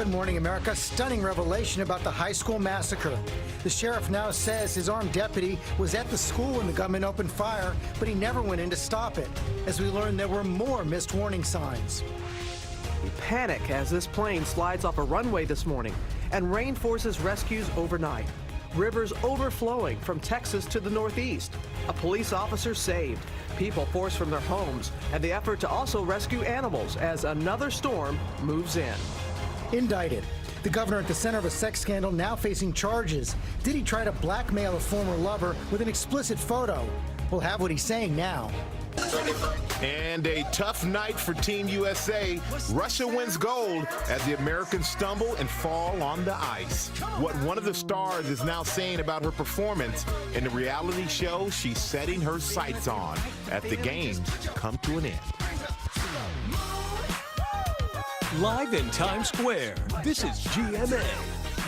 Good morning, America. Stunning revelation about the high school massacre. The sheriff now says his armed deputy was at the school when the gunman opened fire, but he never went in to stop it. As we learned, there were more missed warning signs. Panic as this plane slides off a runway this morning, and rain forces rescues overnight. Rivers overflowing from Texas to the northeast. A police officer saved. People forced from their homes, and the effort to also rescue animals as another storm moves in. Indicted. The governor at the center of a sex scandal now facing charges. Did he try to blackmail a former lover with an explicit photo? We'll have what he's saying now. And a tough night for Team USA. Russia wins gold as the Americans stumble and fall on the ice. What one of the stars is now saying about her performance in the reality show she's setting her sights on at the games come to an end. Live in Times Square, this is GMA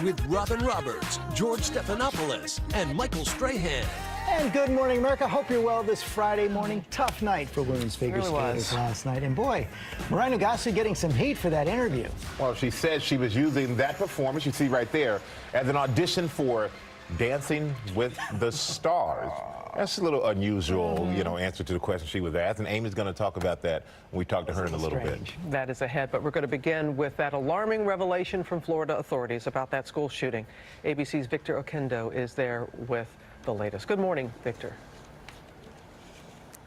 with Robin Roberts, George Stephanopoulos, and Michael Strahan. And good morning, America. Hope you're well this Friday morning. Tough night for women's figure skaters last night. And boy, Mariah Nagase getting some heat for that interview. Well, she said she was using that performance, you see right there, as an audition for Dancing with the Stars. That's a little unusual, answer to the question she was asked. And Amy's going to talk about that when we talk to her in a little bit. That is ahead, but we're going to begin with that alarming revelation from Florida authorities about that school shooting. ABC's Victor Oquendo is there with the latest. Good morning, Victor.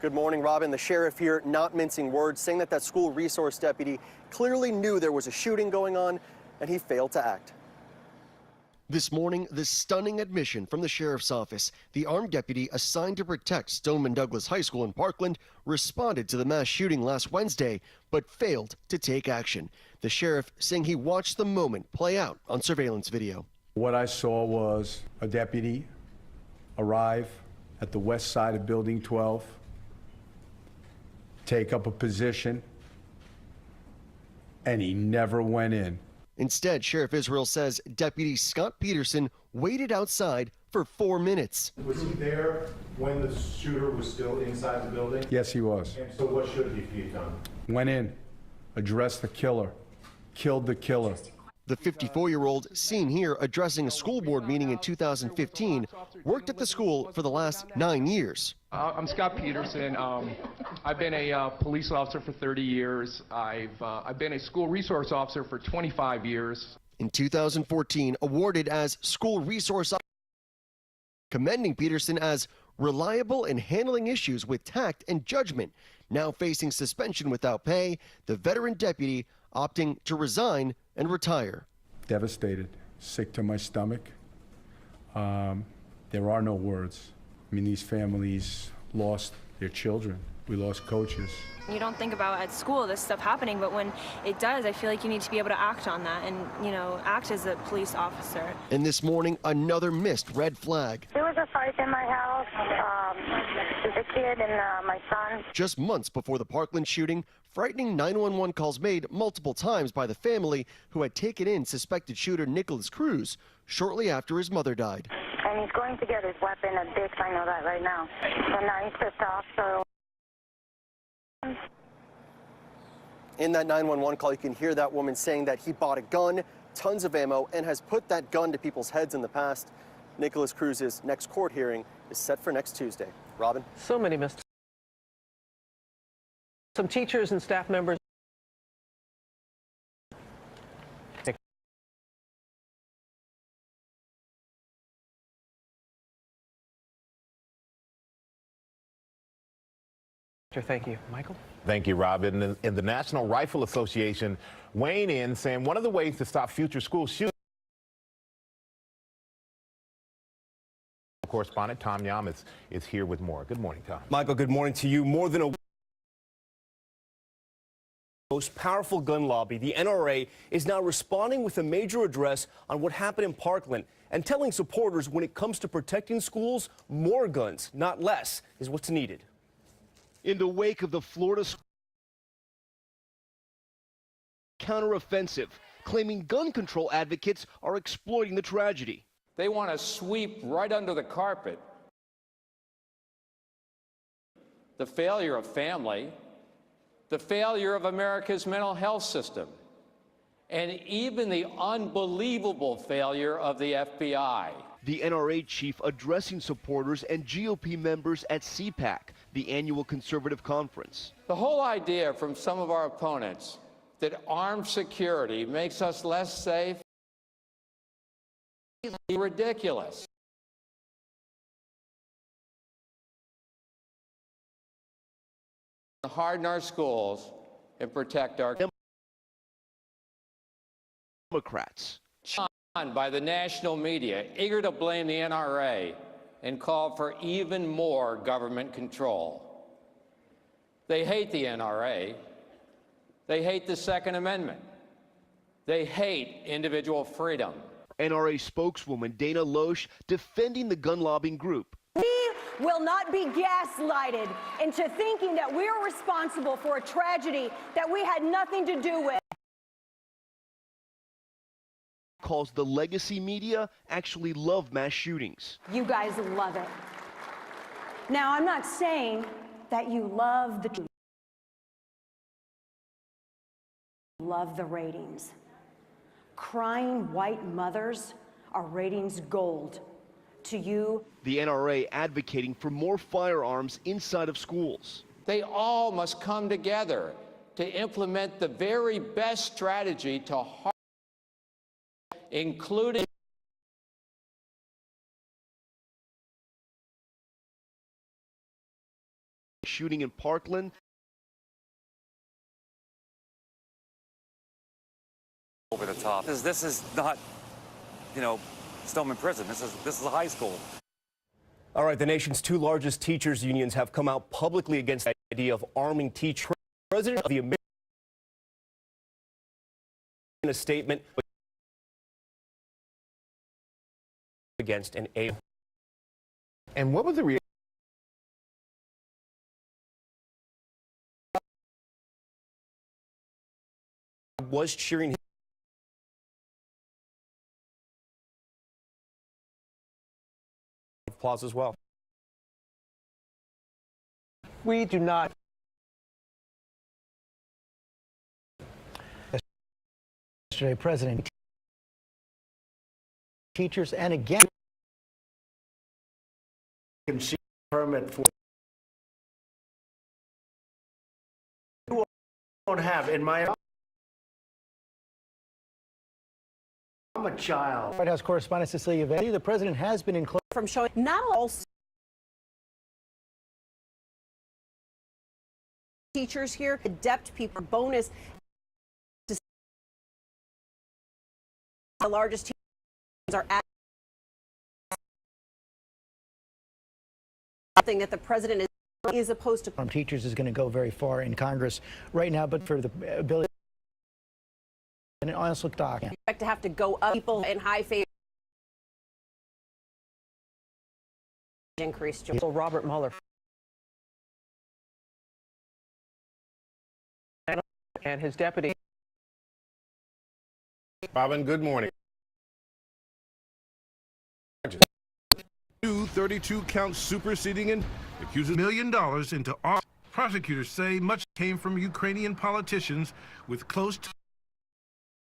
Good morning, Robin. The sheriff here not mincing words, saying that school resource deputy clearly knew there was a shooting going on, and he failed to act. This morning, the stunning admission from the sheriff's office. The armed deputy assigned to protect Stoneman Douglas High School in Parkland responded to the mass shooting last Wednesday, but failed to take action. The sheriff saying he watched the moment play out on surveillance video. What I saw was a deputy arrive at the west side of Building 12, take up a position, and he never went in. Instead, Sheriff Israel says Deputy Scott Peterson waited outside for 4 minutes. Was he there when the shooter was still inside the building? Yes, he was. And so what should he have done? Went in, addressed the killer, killed the killer. The 54-year-old seen here addressing a school board meeting in 2015 worked at the school for the last 9 years. I'm Scott Peterson. I've been a police officer for 30 years. I've been a school resource officer for 25 years. In 2014, awarded as school resource officer, commending Peterson as reliable in handling issues with tact and judgment. Now facing suspension without pay, the veteran deputy opting to resign and retire. Devastated, sick to my stomach. There are no words. I mean, these families lost their children. We lost coaches. You don't think about at school this stuff happening, but when it does, I feel like you need to be able to act on that and, act as a police officer. And this morning, another missed red flag. There was a fight in my house. There's a kid and my son. Just months before the Parkland shooting, frightening 911 calls made multiple times by the family who had taken in suspected shooter Nicholas Cruz shortly after his mother died. And he's going to get his weapon at Dick's, I know that right now. So now he's pissed off, so... In that 911 call, you can hear that woman saying that he bought a gun, tons of ammo, and has put that gun to people's heads in the past. Nicholas Cruz's next court hearing is set for next Tuesday. Robin? So many missed. Some teachers and staff members. Thank you. Michael? Thank you, Robin. And the National Rifle Association weighing in, saying one of the ways to stop future school shootings. Correspondent Tom Yamas is here with more. Good morning, Tom. Michael, good morning to you. More than a most powerful gun lobby, the NRA, is now responding with a major address on what happened in Parkland and telling supporters when it comes to protecting schools, more guns, not less, is what's needed. In the wake of the Florida counteroffensive, claiming gun control advocates are exploiting the tragedy. They want to sweep right under the carpet the failure of family, the failure of America's mental health system, and even the unbelievable failure of the FBI. The NRA chief addressing supporters and GOP members at CPAC, the annual conservative conference. The whole idea from some of our opponents that armed security makes us less safe is ridiculous. Harden our schools and protect our Democrats. By the national media, eager to blame the NRA and call for even more government control. They hate the NRA. They hate the Second Amendment. They hate individual freedom. NRA spokeswoman Dana Loesch defending the gun lobbying group. We will not be gaslighted into thinking that we are responsible for a tragedy that we had nothing to do with. Calls the legacy media actually love mass shootings. You guys love it. Now, I'm not saying that you love the truth. Love the ratings. Crying white mothers are ratings gold to you. The NRA advocating for more firearms inside of schools. They all must come together to implement the very best strategy to harm, including shooting in Parkland. Over the top. This is not, Stoneman Prison. This is a high school. All right, the nation's two largest teachers unions have come out publicly against the idea of arming teachers. President of the American in a statement against an A. And what was the reaction? Was cheering applause as well. We do not. Yesterday, President teachers and again can see permit for you won't have in my. I'm a child. White House correspondent Cecilia Vandy. The president has been in close From showing not all teachers here, adept people, bonus. The largest teachers are at something that the president is opposed to. Teachers is going to go very far in Congress right now, but for the ability. And also talk. Expect to have to go up people in high favor. Increase. So Robert Mueller and his deputy. Robin, good morning. New 32-count superseding and accuses $1 million into office. Prosecutors say much came from Ukrainian politicians with close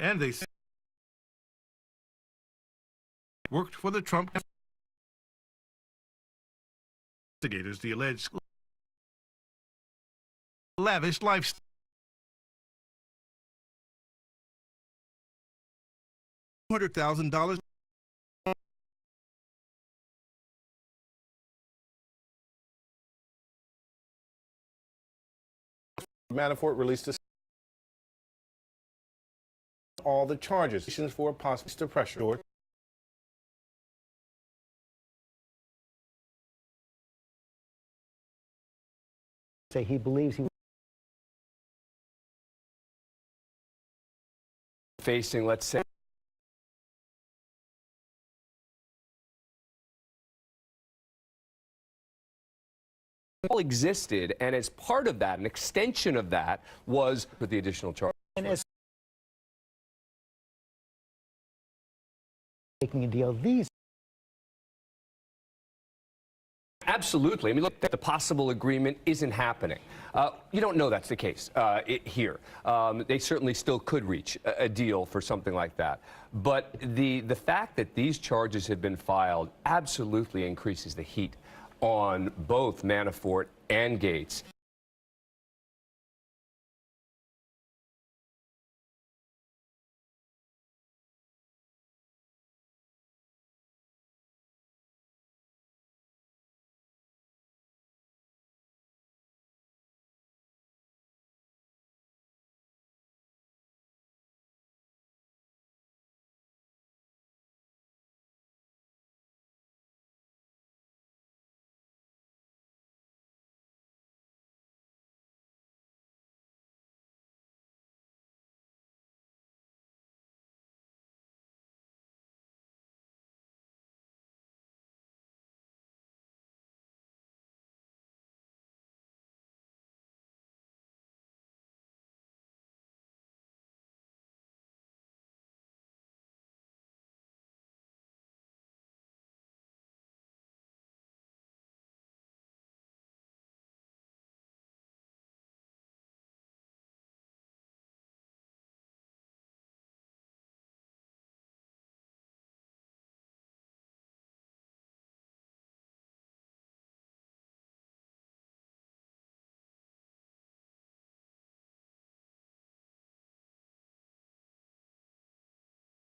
and they say worked for the Trump investigators. The alleged lavish lifestyle. $200,000. Manafort released all the charges for possible pressure. Say he believes he facing, let's say, all existed, and as part of that, an extension of that was with the additional charge. and as making a deal, these Absolutely. I mean, look, the possible agreement isn't happening. You don't know that's the case here. They certainly still could reach a deal for something like that. But the fact that these charges have been filed absolutely increases the heat on both Manafort and Gates.